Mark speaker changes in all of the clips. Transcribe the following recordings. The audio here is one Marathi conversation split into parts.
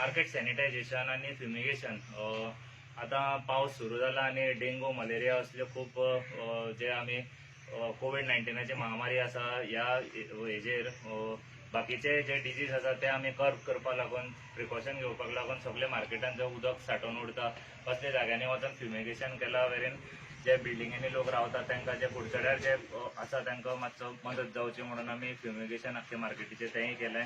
Speaker 1: मार्केट सॅनिटायझेशन आणि फ्युमिगेशन आता पाऊस सुरू झाला आणि डेंगू मलेरिया असले खूप जे आम्ही कोविड-19ची महामारी आसा ह्या हेजेर बाकीचे जे डिजीज आसा ते आम्ही कर्ब करपाक लागून प्रिकॉशन घेवपाक लागून सगळे मार्केटान जे उदक साठोवन उरता असले जाग्यांनी वचून फ्युमिगेशन केला वेरेन जे बिल्डिंगेनी लोक रावतात तांकां जे कुडचड्यार जे आसा तांकां मातसो मदत जावची म्हणून आमी फ्युमिगेशन आख्खे मार्केटीचे तेंय केलें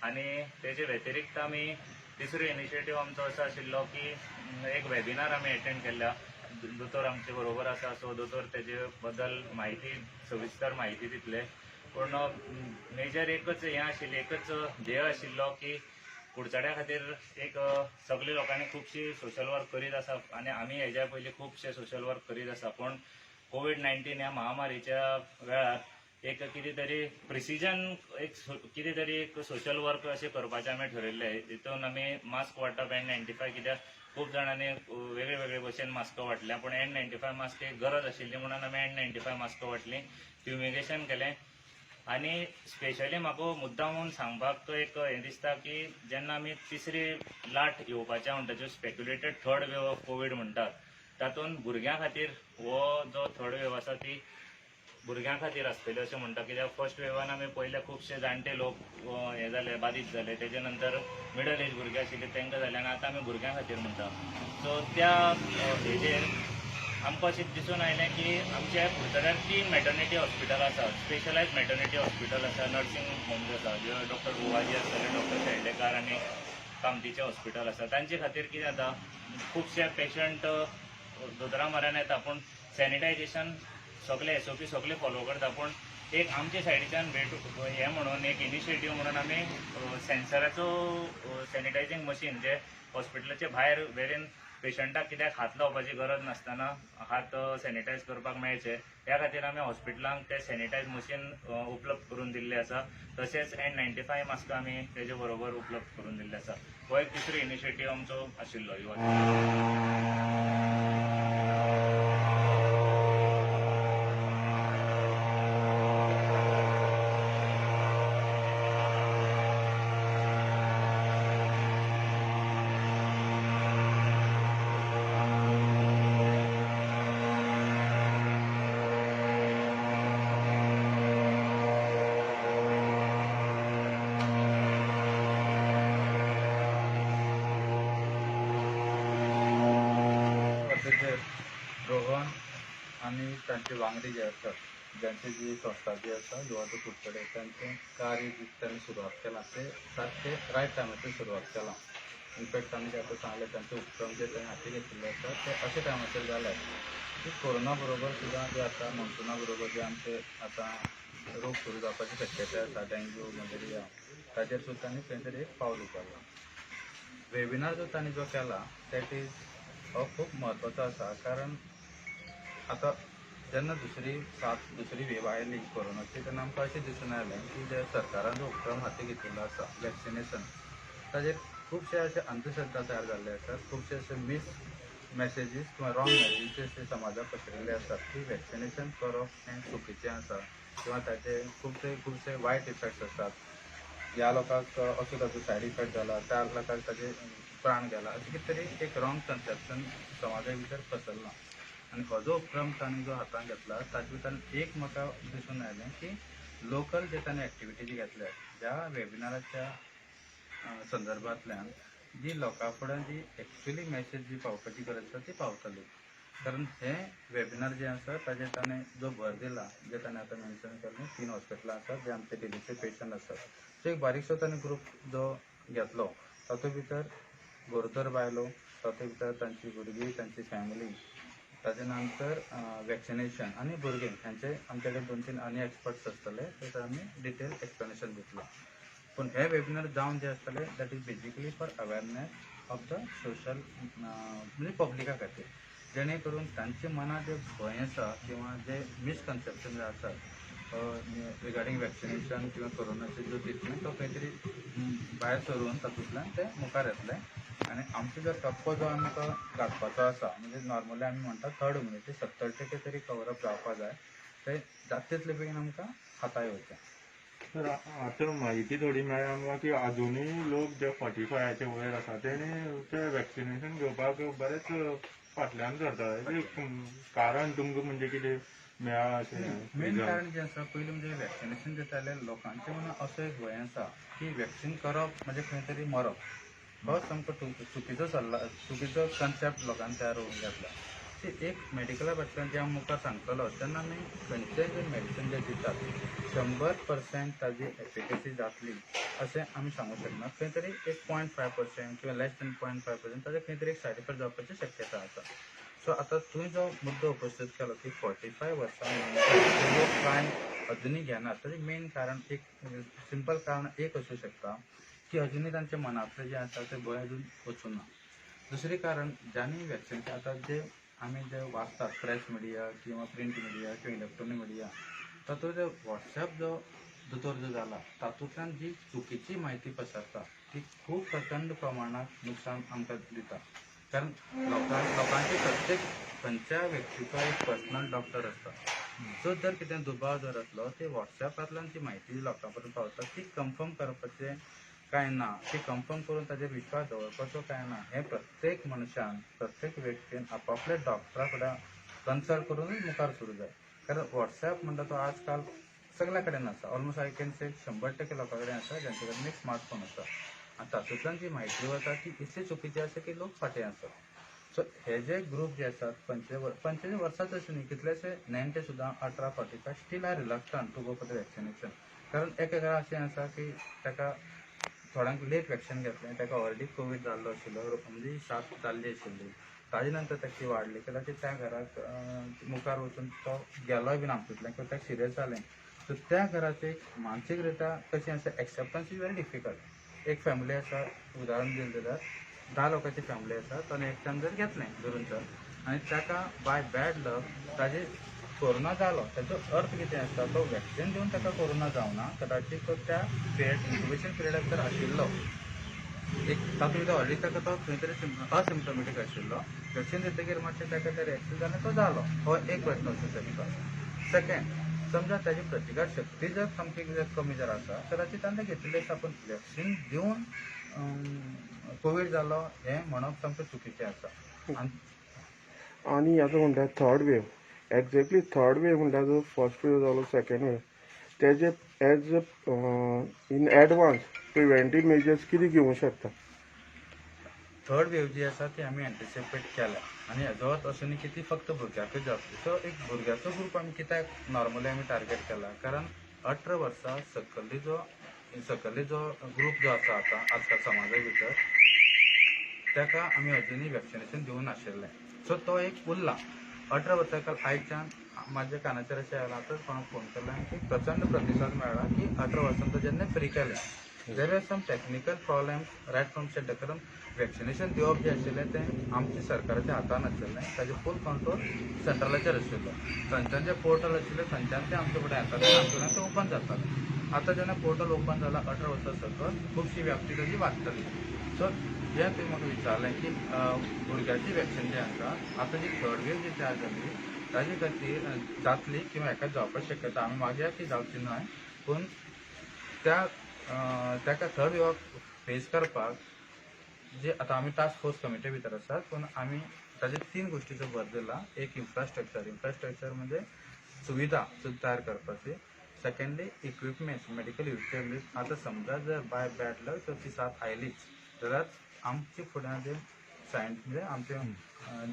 Speaker 1: आणि तेजे व्यतिरिक्त आमी तिसरो इनिशिएटीव आमचो असो आशिल्लो की एक वेबिनार आमी अटेंड केल्या दोतोर आमचे बरोबर आसा सो दोतोर तेजे बद्दल माहिती सविस्तर माहिती दितले पूण मेजर एकच हें आशिल्लें एकच ध्येय आशिल्लो की कुडचड्या खातीर एक सगळे लोकांनी खूबशी सोशल वर्क करीत आसा आनी आमी हेज्या पयलीं खूबशे सोशल वर्क करीत आसा पूण कोविड-19 ह्या महामारीच्या वेळार एक कितें तरी प्रिसिजन एक कितें तरी एक सोशल वर्क अशें करपाचें आमी ठरयल्लें हितून आमी मास्क वांटप N95 कित्याक खूब जाणांनी वेगळे वेगळे भशेन मास्कां वांटल्या पूण N95 मास्क एक गरज आशिल्ली म्हणून आमी N95 मास्कां वांटलीं फ्युमिगेशन केलें आनी स्पेशली म्हाका मुद्दामून सांगपाक एक हें दिसता की जेन्ना आमी तिसरी लाट येवपाच्या म्हणटा speculated third wave of Covid म्हणटात तातूंत भुरग्यां खातीर हो जो थर्ड वेव आसा ती भुरग्यां खातीर आसतली अशें म्हणटा कित्याक फर्स्ट वेवान आमी पयले खुबशे जाणटे लोक हे जाले बाधीत जाले तेजे नंतर मिडल एज भुरगे आशिल्ले तांकां जाले आनी आतां आमी भुरग्यां खातीर म्हणटा सो त्या हेजेर आमकां अशें दिसून आयलें की आमच्या कुडचड्यार 3 मॅटर्निटी हॉस्पिटल आसा स्पेशलायज मॅटर्निटी हॉस्पिटल आसा नर्सिंग होम्स आसा जे डॉक्टर बुवाजी आसतले डॉक्टर शेळडेकार आनी कामतीचे हॉस्पिटल आसा तांचे खातीर कितें जाता खुबशे पेशंट दोतोरा म्हऱ्यान येता पूण सॅनिटायझेशन सगळे SOP सगळे फॉलो करता पूण एक आमचे सायडीच्यान हें म्हणून एक इनिशिएटीव म्हणून आमी सेन्सराचो सॅनिटायझींग मशीन जे हॉस्पिटलाचे भायर वेरेन पेशंटाक कित्याक हात लावपाची गरज नासतना हात सॅनिटायज करपाक मेळचे ह्या खातीर आमी हॉस्पिटलांक ते सॅनिटायज मशीन उपलब्ध करून दिल्ले आसा तशेंच N95 मास्क आमी तेजे बरोबर उपलब्ध करून दिल्ले आसा हो एक तिसरो इनिशिएटीव आमचो आशिल्लो
Speaker 2: रोहन आणि त्यांचे वांगडी जे असतात ज्यांची जी संस्था जी आसा युवाचं कुडचडे त्यांचे कार्य त्यांनी सुरवात केला ते सारखे रायट टायमाचेर सुरवात केला इनफॅक्ट आमी जे आतां सांगले त्यांचे उपक्रम जे त्यांनी हाती घेतिल्ले आसात ते अशा टायमाचेर जाले की कोरोना बरोबर सुद्दां जे आसा मॉन्सुना बरोबर जे आमचे आतां रोग सुरू जावपाची शक्यताय आसा डेंग्यू मलेरिया ताचेर सुद्दां तांणी खंय तरी एक पावल उखल्लां वेबिनार जो तांणी जो केला दॅट इज हो खूब म्हत्वाचो आसा कारण आता जेन्ना दुसरी वेव आयली कोरोनाची तेन्ना आमकां अशें दिसून आयलें की जे सरकारान जो उपक्रम हाती घेतिल्लो आसा वॅक्सिनेशन ताजेर खुबशे अशे अंधश्रद्धा तयार जाल्ले आसात खुबशे अशे मिस मॅसेजीस किंवा रॉंग मॅसेजीस समाजाक पसरिल्ले आसात की वॅक्सिनेशन करप हें चुकीचें आसा किंवा ताचे खुबशे वायट इफेक्ट्स आसात ह्या लोकांक असो ताजो सायड इफेक्ट जाला त्या लोकांक ताजे प्राण गेला अशें कितें तरी एक रॉंग कन्सेप्शन समाजा भितर पसरलां आनी हो जो उपक्रम तांणी जो हातांत घेतला ताचे भितर एक म्हाका दिसून आयलें की लोकल जे तांणी एक्टिविटी घेतल्या ह्या वेबिनाराच्या संदर्भांतल्यान जी लोकां फुड्यान जी एक्चुअली मॅसेज जी पावपाची गरज आसा ती पावतली कारण हें वेबिनार जें आसा ताजेर ताणें जो भर दिला जे ताणें आतां मेन्शन केलें 3 हॉस्पिटलां आसात जे आमचे डिलीचे पेशंट आसात सो एक बारीकसो ताणें ग्रूप जो घेतलो तातूंत भितर गरोदर बायलो तातूंत भितर तांची भुरगीं तांची फॅमिली ताजे नंतर वॅक्सिनेशन आनी भुरगीं हांचे आमचे कडेन 2-3 आनी एक्सपर्ट्स आसतले ताचेर आमी डिटेल एक्सप्लेनेशन दितलो पूण हे वेबिनार जावन जे आसतले that is basically for awareness of the social म्हणजे पब्लिका खातीर जेणे करून तांचे मनात जे भंय आसा किंवा जे मिसकन्सेप्शन जे आसात रिगार्डींग वॅक्सिनेशन किंवा कोरोनाचे जो ट्रिटमेंट तो खंय तरी भायर सरून तातूंतल्यान ते मुखार येतले आनी आमचो जो टप्पो जो आमकां गाठपाचो आसा म्हणजे नॉर्मली आमी म्हणटा थर्ड इम्युनिटी 70% तरी कवरअप जावपा जाय ते जाता तितले बेगीन आमकां हाताळ येवचें
Speaker 3: तर आतां म्हायती थोडी मेळ्ळ्या आमकां की आजुनूय लोक जे 45च्या वयर आसा तेणी ते वॅक्सिनेशन घेवपाक बरेच फाटल्यान सरता. हेजें कारण तुमकां म्हणजे कितें मेळ्ळां अशें
Speaker 2: मेन
Speaker 3: रिजन?
Speaker 2: कारण जें आसा पयलीं म्हणजे वॅक्सिनेशन दिताले लोकांचे मनात असो एक भंय आसा की वॅक्सिन करप म्हणजे खंय तरी मरप. हो सामको चुकीचो सल्ला, चुकीचो कन्सेप्ट लोकांनी तयार करून घेतला. की एक मेडिकला फाटल्यान जें हांव मुखार सांगतलो तेन्ना आमी खंयचेंय जर मेडिसीन जें दितात 100% ताजी एफिकसी जातली अशें आमी सांगूंक शकना. खंय तरी एक 0.5% किंवा लेस दॅन 0.5% ताजे खंय तरी एक सायड इफेक्ट जावपाची शक्यता आसा. सो आतां तुवें जो मुद्दो उपस्थित केलो की 45 वर्सां नंतर लोक कांय अजुनूय घेनात, ताजें मेन कारण एक सिंपल कारण एक असू शकता की अजुनूय तांच्या मनांतलें जें आसा तें भंय अजून वचूं ना. दुसरें कारण ज्यांनी वॅक्सिनेशन आतां जे आमी जे वाचतात प्रेस मिडिया किंवा प्रिंट मिडिया किंवा इलेक्ट्रॉनीक मिडिया, तातूंत जो वॉट्सॅप जो दोतोर जो जाला तातूंतल्यान जी चुकीची म्हायती पसरता ती खूब प्रचंड प्रमाणात नुकसान आमकां दिता. कारण लोकांचे प्रत्येक खंयच्या व्यक्तीचो एक पर्सनल डॉक्टर आसता. जो जर कितें दुबाव जर आसलो ते वॉट्सॅपांतल्यान ती म्हायती लोकां पर्यंत पावता ती कन्फर्म करपाचें काय ना, ती कन्फर्म करून ताजेर विश्वास दवरपाचो काय ना हें प्रत्येक मनशान प्रत्येक व्यक्तीन आपापल्या डॉक्टरा फुड्यान कन्सल्ट करूनच मुखार सुरू जाय. कारण वॉट्सॅप म्हणटा तो आजकाल सगळ्या कडेन आसा. ऑलमोस्ट आय कॅन से 100% लोकां कडेन आसा जांचे कडेन एक स्मार्टफोन आसा. आनी तातूंतल्यान जी म्हायती वता ती इतली चुकीची आसा की लोक फाटीं आसात. सो हे जे ग्रूप जे आसात 25 वर्सांच अशें न्ही, कितलेशे नेण्टे सुद्दां 18-45 still are reluctant to go for the vaccination. कारण एकेका अशें आसा की ताका थोड्यांक लेट वॅक्सिन घेतलें, ताका ऑलरेडी कोवीड जाल्लो आशिल्लो, म्हणजे साथ जाल्ली आशिल्ली. ताजे नंतर ताची वाडली कदाचित त्या घराक मुखार वचून तो गेलोय बीन आमचेंतल्यान किंवा ताका सिरियस जालें. सो त्या घराचें एक मानसीकरित्या कशें आसा एक्सेप्टन्स इज व्हेरी डिफिकल्ट. एक फॅमिली आसा, उदाहरण दिलें जाल्यार 10 लोकांची फॅमिली आसा, ताणें एकट्यान जर घेतलें धरून चल आनी ताका बाय बॅड लक ताजे कोरोना जालो, ताचो अर्थ कितें आसता, तो वॅक्सिन दिवन ताका कोरोना जावना, कदाचित तो त्या पिरियड इन्क्युबेशन पिरियडा भितर आशिल्लो. एक तातूंत भितर ऑलरेडी ताका तो खंय तरी असिम्टोमॅटीक आशिल्लो. वॅक्सिन दितकीर मातशें ताका ते रिएक्शन जालें, तो जालो. हो एक प्रश्न असू शकता. सेकंड, समजा ताची प्रतिकार शक्ती जर सामकी जर कमी जर आसा कदाचित ताणें घेतलेली आसा, पूण वॅक्सिन दिवन कोवीड जालो हें म्हणप सामकें चुकीचें आसा.
Speaker 4: आणि आतां म्हणटा third wave, exactly third wave म्हणटा जो फर्स्ट वेव जालो सेकंड वेव, तेजे as in advance preventive measures कितें घेवंक शकता?
Speaker 2: थर्ड वेव जी आसा ती आमी एंटिसिपेट केल्या आनी हेजो अर्थ असो न्ही की ती फक्त भुरग्याकूच जातली. सो एक भुरग्याचो ग्रूप आमी कित्याक नॉर्मली आमी टार्गेट केला, कारण 18 वर्सां सकयली जो ग्रूप जो आसा आतां आजकाल समाजा भितर ताका आमी अजुनूय वॅक्सिनेशन दिवंक नाशिल्लें. सो तो एक उरला. 18 वर्सां आयच्यान म्हाज्या कानाचेर अशें आयलां, आतांच कोणाक फोन केला की प्रचंड प्रतिसाद मेळ्ळा की 18 वर्सांचो जेन्ना फ्री केलें there are some technical problems right from centre. कारण वॅक्सिनेशन दिवप जें आशिल्लें तें आमच्या सरकाराच्या हातान आशिल्लें, ताजें फूल कंट्रोल सेंट्रलाचेर आशिल्लो. थंयच्यान जें पोर्टल आशिल्लें थंयच्यान तें आमचे फुडें येतालें, आमचे कडल्यान तें ओपन जातालें. आतां जेन्ना पोर्टल ओपन जालां 18 वर्सां सकयल खुबशी व्याप्ती ताची वाडटली. सो जें तुवें म्हाका विचारलें की भुरग्याची वॅक्सिन जें आसा आतां जी थर्ड वेव जी तयार जाली ताजे खातीर जातली किंवा हेका जावपाची शक्यता आमी मागया की जावची न्हय, पूण ताका थर्ड वेवाक फेस करपाक जे आतां आमी टास्क फोर्स कमिटी भितर आसात, पूण आमी ताजे 3 गोश्टीचो भर दिला. एक इन्फ्रास्ट्रक्चर म्हणजे सुविधा तयार करपाची. Secondly equipments, medical equipments. आतां समजा जर बाय बॅड लक जर ती साथ आयलीच जाल्यार आमचे फुड्यान जे म्हणजे आमचे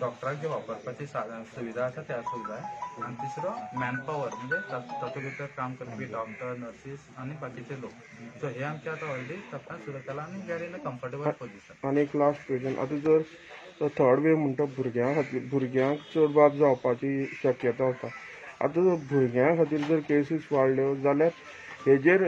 Speaker 2: डॉक्टराक जे वापरपाची सुविधा आसा त्या आसूंक जाय. आनी तिसरो मॅनपॉवर म्हणजे तातूंत भितर काम करपी डॉक्टर, नर्सीस आनी बाकीचे लोक. सो हे आमचे आतां ऑलरेडी तपास सुरू केला आनी we are in a comfortable position.
Speaker 4: आनी एक लास्ट क्वेश्चन, आतां जर थर्ड वेव म्हणटा भुरग्यां खातीर, भुरग्यांक चड बाद जावपाची शक्यता आसा. आतां जर भुरग्यां खातीर जर केसीस वाडल्यो जाल्यार हेजेर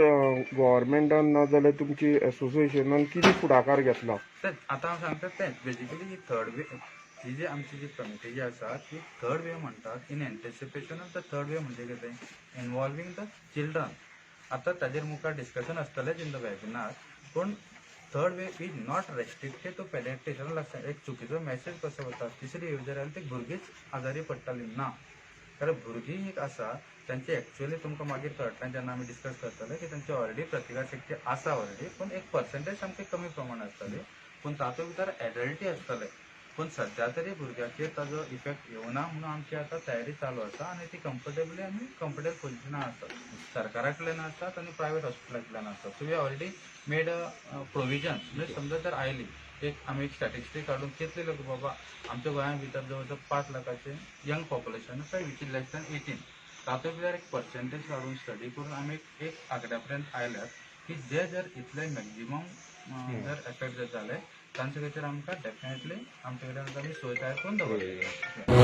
Speaker 4: गव्हर्मेंटान ना जाल्यार तुमची एसोसिएशनान कितें फुडाकार घेतला?
Speaker 2: तेंच आतां हांव सांगता तेंच बेजिकली ही थर्ड वेव ही जी आमची जी कमिटी जी आसा ती थर्ड वेव म्हणटात in anticipation of the third wave. म्हणजे कितें इनवॉल्विंग द चिल्ड्रन. आतां ताजेर मुखार डिस्कशन आसतलेंच इन द वेबिनार, पूण third wave is not restricted to paediatrician. एक चुकीचो मेसेज कसो वता तिसरी वेव जर आयली ती भुरगींच आजारी पडटालीं ना. कारण भुरगीं एक आसा त्यांचे ॲक्च्युअली तुमकां मागीर कळटलें जेन्ना आमी डिस्कस करतले की त्यांची ऑलरेडी प्रतिकारशक्ती आसा ऑलरेडी, पूण एक पर्संटेज सामकी कमी प्रमाण आसतली, पूण तातूंत भितर एडल्टी आसतले. पूण सध्या तरी भुरग्याचेर ताजो इफेक्ट येवना म्हणून आमची आतां तयारी चालू आसा आनी ती कम्फर्टेबली आमी कम्फर्टेबल पोजिशनार आसात. सरकारा कडल्यान आसतात आनी प्रायवेट हॉस्पिटला कडल्यान आसतात. So we already made provision. म्हणजे समजा जर आयली आमी एक स्टॅटिस्टीक काडून कितले लोक बाबा आमच्या गोंया भितर जवळ जवळ 5 लाखाचे यंग पॉप्युलेशन आसा विच इज लेस दॅन 18. तातूंत भितर एक पर्संटेज काडून स्टडी करून आमी एक आंकड्या आयल्यात की जे जर इतले मॅक्झिमम जर एफेक्ट जर जाले तांचे खातीर आमकां डेफिनेटली आमचे कडेन आमी सोय तयार करून दवरली.